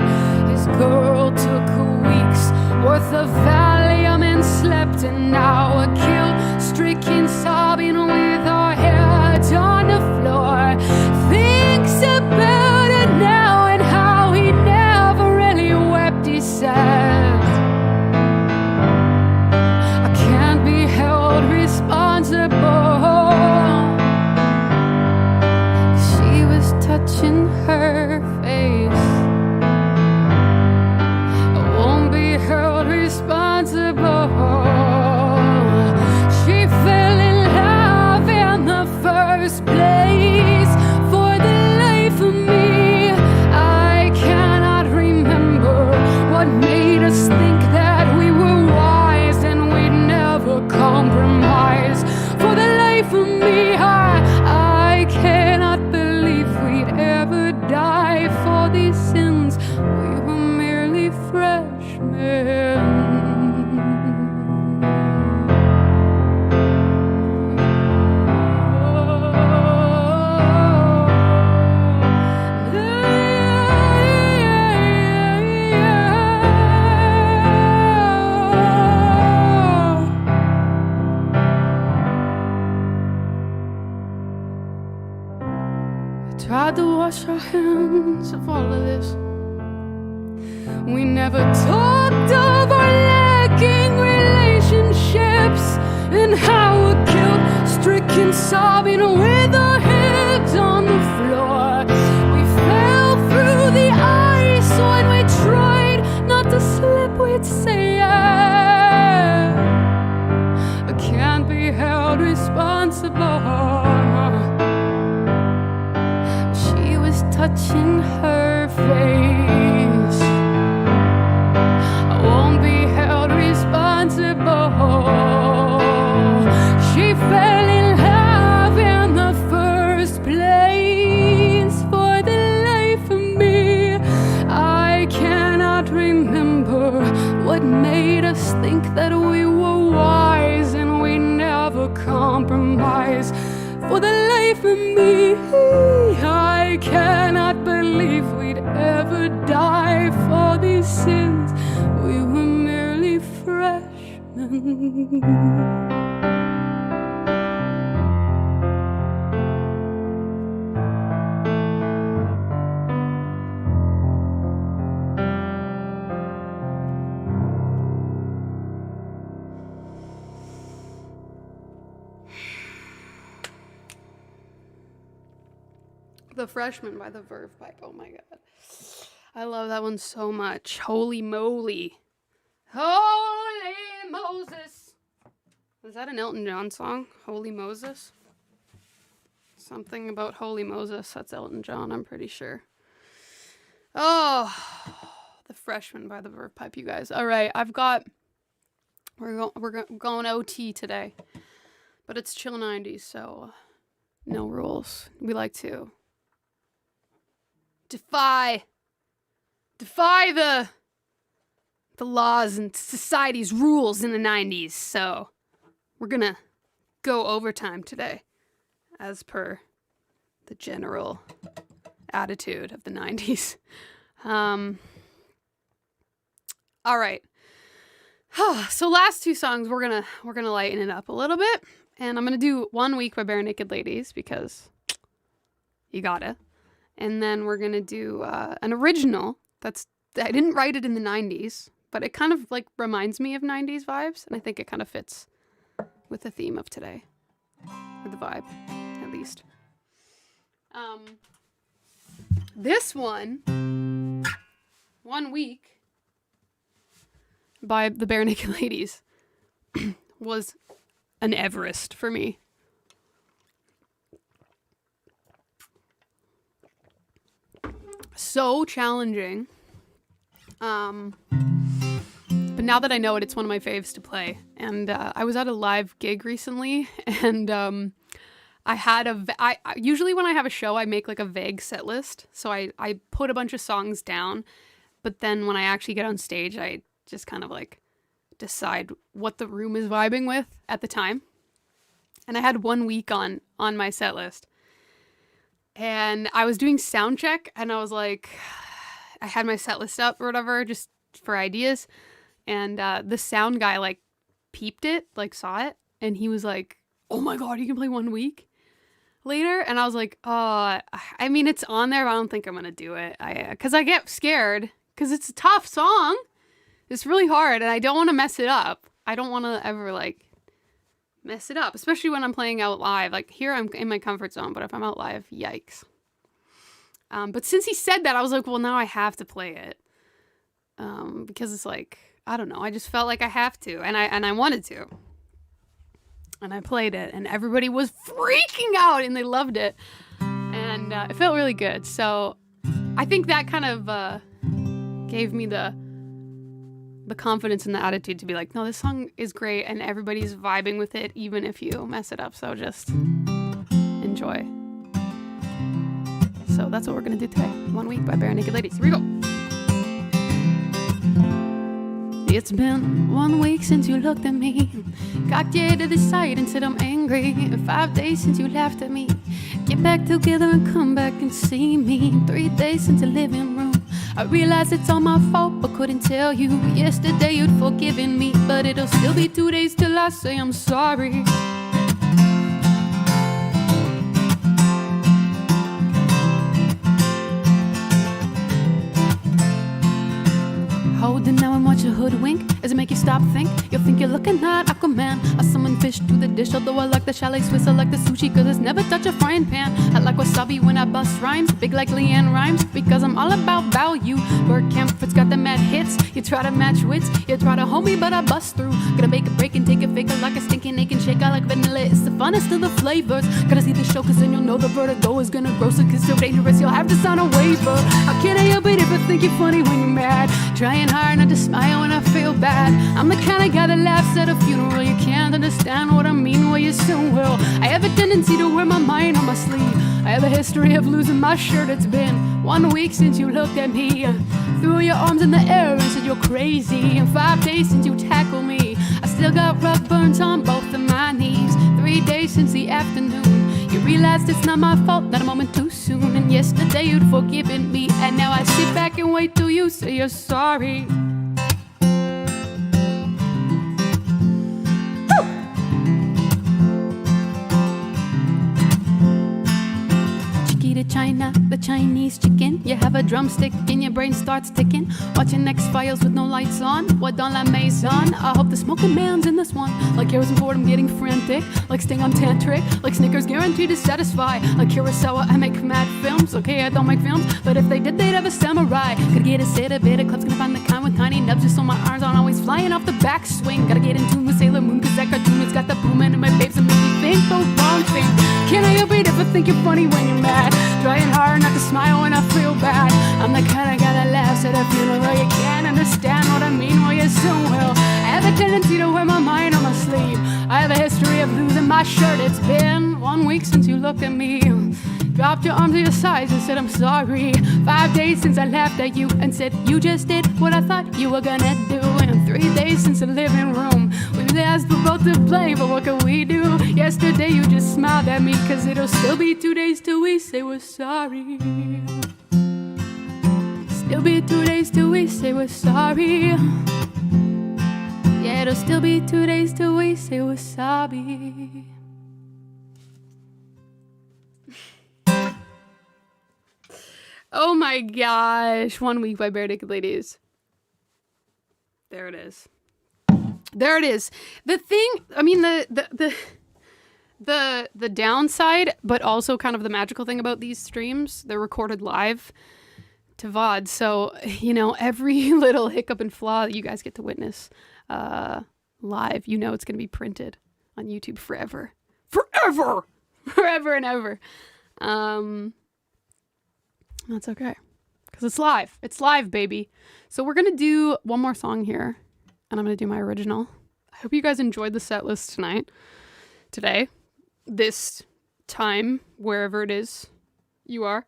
His girl took a week's worth of Valium and slept, and now we're guilt-stricken, sobbing with our heads on the floor. Thinks about it now and how he never really wept, he says. I can't be held responsible. Touching her face. I won't be held responsible. She fell in love in the first place. For the life of me, I cannot remember what made us think that we were wise and we'd never compromise. For the life of me, I cannot ever die for these sins. We were merely freshmen. Tried to wash our hands of all of this. We never talked of our lacking relationships and how we're guilt-stricken, sobbing with our heads on the floor. We fell through the ice when we tried not to slip. We'd say, yeah. I can't be held responsible. Touching her face. I won't be held responsible. She fell in love in the first place. For the life of me, I cannot remember what made us think that we were wise and we never compromise. For the life of me, I cannot believe we'd ever die for these sins. We were merely freshmen. The Freshmen by the Verve pipe. Oh my god. I love that one so much. Holy moly. Holy Moses. Is that an Elton John song? Holy Moses? Something about Holy Moses. That's Elton John, I'm pretty sure. Oh, The Freshmen by the Verve pipe, you guys. All right, we're going OT today. But it's chill 90s, so no rules. We like to defy the laws and society's rules in the 90s. So we're gonna go overtime today, as per the general attitude of the 90s. All right. So last two songs, we're gonna lighten it up a little bit, and I'm gonna do 1 Week by Barenaked Ladies because you gotta, and then we're gonna do an original I didn't write it in the 90s, but it kind of like reminds me of 90s vibes, and I think it kind of fits with the theme of today, or the vibe, at least. This one, 1 Week by the Barenaked Ladies, was an Everest for me. So challenging. But now that I know it, it's one of my faves to play. And I was at a live gig recently, and I had usually when I have a show, I make like a vague set list. So I put a bunch of songs down, but then when I actually get on stage, I just kind of like decide what the room is vibing with at the time. And I had 1 week on my set list. And I was doing sound check, and I was like, I had my set list up or whatever, just for ideas. And the sound guy like peeped it, like saw it. And he was like, oh my God, you can play 1 week later? And I was like, I mean, it's on there, but I don't think I'm going to do it. Because I get scared, because it's a tough song. It's really hard, and I don't want to mess it up. I don't want to ever like mess it up, especially when I'm playing out live. Like here I'm in my comfort zone, but if I'm out live, yikes. But since he said that, I was like, well, now I have to play it. Because it's like, I don't know, I just felt like I have to, and I wanted to. And I played it, and everybody was freaking out, and they loved it. And it felt really good. So I think that kind of gave me the confidence and the attitude to be like, no, this song is great and everybody's vibing with it, even if you mess it up. So just enjoy. So that's what we're going to do today. 1 Week by Barenaked Ladies. Here we go. It's been 1 week since you looked at me, got you to the side and said I'm angry. 5 days since you laughed at me, get back together and come back and see me. 3 days since the living room, I realized it's all my fault but couldn't tell you. Yesterday you'd forgiven me, but it'll still be 2 days till I say I'm sorry. Hold it now and watch a hoodwink. Does it make you stop, think? You'll think you're looking at Aquaman. I summon fish through the dish, although I like the chalet Swiss. I like the sushi cause it's never touch a frying pan. I like wasabi when I bust rhymes, big like Leanne rhymes, because I'm all about value. Burt Camford's got the mad hits. You try to match wits, you try to hold me but I bust through. Gonna make a break and take a fake like a stinking ache and shake. I like vanilla, it's the funnest of the flavors. Gotta see the show cause then you'll know the vertigo is gonna gross it, cause so dangerous you'll have to sign a waiver. How can I help it if I think you're funny when you're mad? Trying hard not to smile when I feel bad. I'm the kind of guy that laughs at a funeral. You can't understand what I mean, well you soon will. I have a tendency to wear my mind on my sleeve. I have a history of losing my shirt. It's been 1 week since you looked at me, threw your arms in the air and said you're crazy. And 5 days since you tackled me, I still got rough burns on both of my knees. 3 days since the afternoon, you realized it's not my fault, not a moment too soon. And yesterday you'd forgiven me, and now I sit back and wait till you say you're sorry. China, the Chinese chicken. You have a drumstick and your brain starts ticking. Watching X-Files with no lights on. What dans la maison? I hope the smoking man's in this one. Like Harrison Ford, I'm getting frantic. Like Sting, I'm tantric. Like Snickers, guaranteed to satisfy. Like Kurosawa, I make mad films. Okay, I don't make films, but if they did, they'd have a samurai. Gotta get a set of beta clubs, gonna find the kind with tiny nubs, just so my arms aren't always flying off the backswing. Gotta get in tune with Sailor Moon, cause that cartoon has got the boom and my babes and make me think the wrong thing. Can I help it if I think you're funny when you're mad? Trying hard not to smile when I feel bad. I'm the kind of guy that laughs at a funeral. You can't understand what I mean, well you soon will. I have a tendency to wear my mind on my sleeve. I have a history of losing my shirt. It's been 1 week since you looked at me, dropped your arms to your sides and said I'm sorry. 5 days since I laughed at you and said you just did what I thought you were gonna do. And 3 days since the living room, we asked for both to blame, but what can we do? Yesterday you just smiled at me, cause it'll still be 2 days till we say we're sorry. still be 2 days till we say we're sorry. Yeah, it'll still be 2 days till we say wasabi. Oh my gosh. 1 Week by Barenaked Ladies. There it is. There it is. The thing, I mean, the downside, but also kind of the magical thing about these streams, they're recorded live to VODs. So, you know, every little hiccup and flaw that you guys get to witness live, you know it's going to be printed on YouTube forever. Forever! Forever and ever. That's okay. Because it's live. It's live, baby. So we're going to do one more song here. And I'm going to do my original. I hope you guys enjoyed the set list tonight. Today. This time. Wherever it is you are.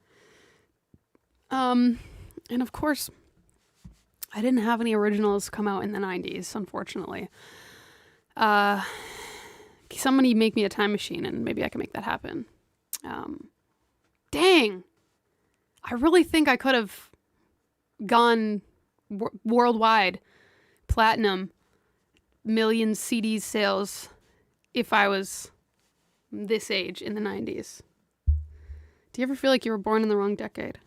And of course, I didn't have any originals come out in the 90s, unfortunately. Somebody make me a time machine and maybe I can make that happen. Dang. I really think I could have gone worldwide, platinum, million CDs sales if I was this age in the 90s. Do you ever feel like you were born in the wrong decade?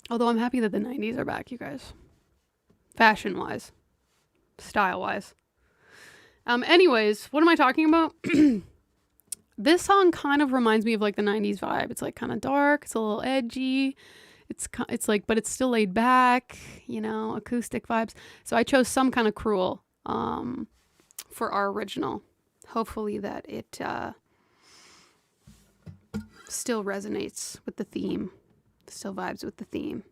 Although I'm happy that the 90s are back, you guys. Fashion-wise. Style-wise. Anyways, what am I talking about? This song kind of reminds me of like the 90s vibe. It's like kind of dark. It's a little edgy. It's like, but it's still laid back, you know, acoustic vibes. So I chose Some Kind of Cruel for our original. Hopefully that it still resonates with the theme. Still vibes with the theme.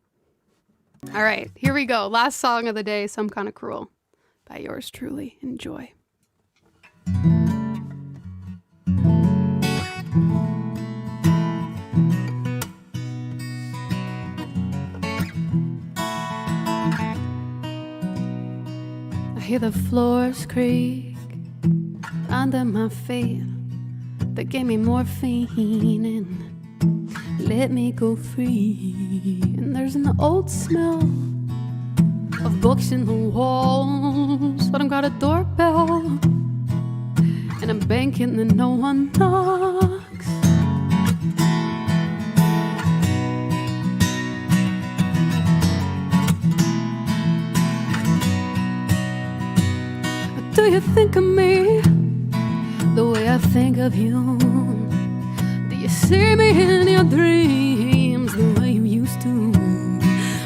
All right, here we go. Last song of the day, Some Kind of Cruel by yours truly. Enjoy. I hear the floors creak under my feet. That gave me morphine and let me go free. And there's an old smell of books in the walls, but I've got a doorbell and I'm banking that no one knocks. Do you think of me the way I think of you? Do you see me in your dreams the way you used to?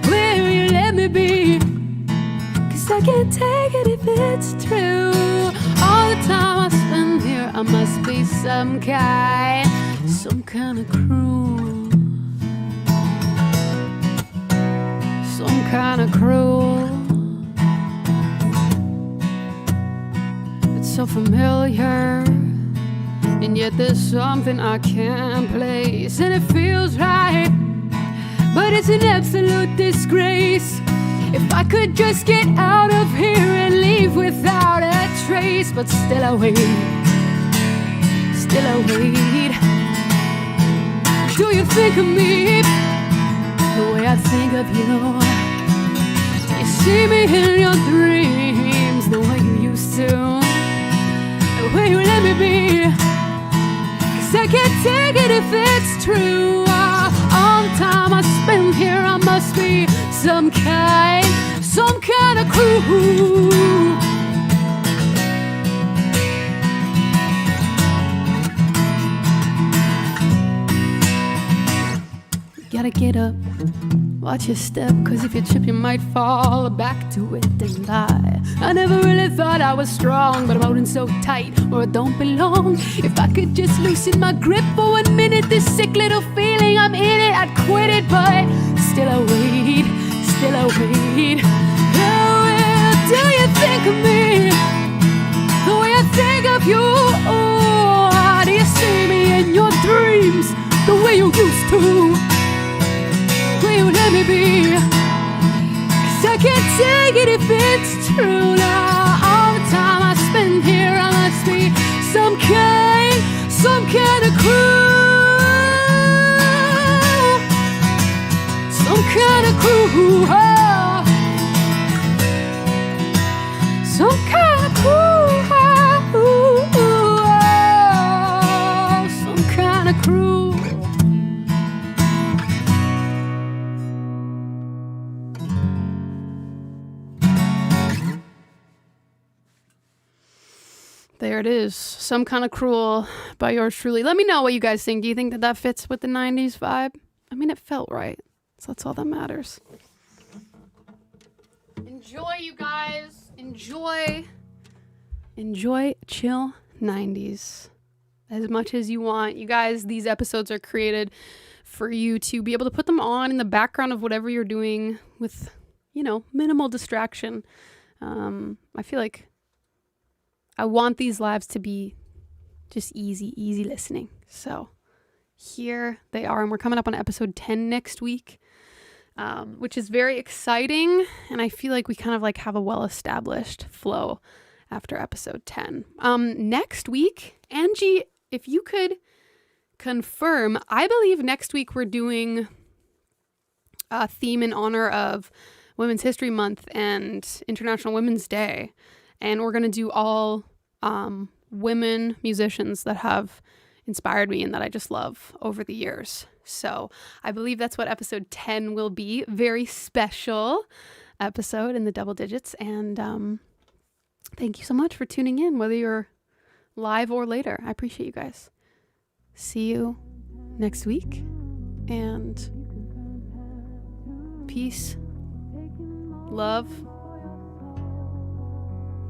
Will you let me be? 'Cause I can't take it if it's true. All the time I spend here, I must be some kind of cruel. Some kind of cruel. It's so familiar, and yet there's something I can't place, and it feels right, but it's an absolute disgrace. If I could just get out of here and leave without a trace, but still I wait, still I wait. Do you think of me the way I think of you? Do you see me in your dreams the way you used to? The way you let me be? 'Cause I can't take it if it's true. All the time I spend here, I must be some kind of cruel. You gotta get up, watch your step, 'cause if you trip you might fall back to it and lie. I never really thought I was strong, but I'm holding so tight where I don't belong. If I could just loosen my grip for 1 minute, this sick little feeling, I'm in it, I'd quit it, but still I wait, still I wait. Oh, well, do you think of me the way I think of you? Oh, do you see me in your dreams the way you used to? Will you let me be? 'Cause I can't take it if it's true now. All the time I spend here, I must be some kind of cruel. There it is. Some Kind of Cruel by yours truly. Let me know what you guys think. Do you think that that fits with the 90s vibe? I mean, it felt right. So that's all that matters. Enjoy, you guys. Enjoy chill 90s as much as you want. You guys, these episodes are created for you to be able to put them on in the background of whatever you're doing with, you know, minimal distraction. I feel like I want these lives to be just easy listening. So here they are, and we're coming up on episode 10 next week, which is very exciting. And I feel like we kind of like have a well-established flow after episode 10. Next week, Angie, if you could confirm, I believe next week we're doing a theme in honor of Women's History Month and International Women's Day. And we're going to do all women musicians that have inspired me and that I just love over the years. So I believe that's what episode 10 will be. Very special episode in the double digits. And thank you so much for tuning in, whether you're live or later. I appreciate you guys. See you next week. And peace, love,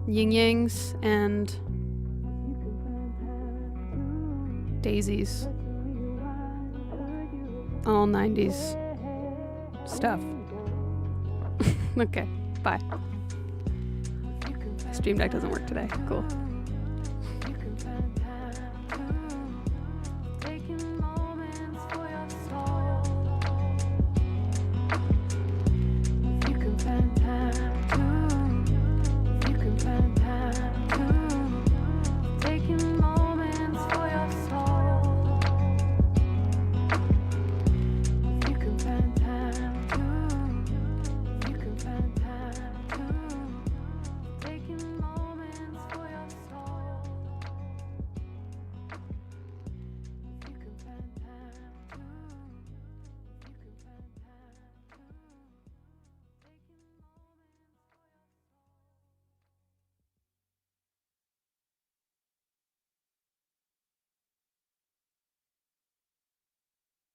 yin yangs, and daisies. All 90s stuff. Okay, bye. Stream Deck doesn't work today. Cool. If you can find time to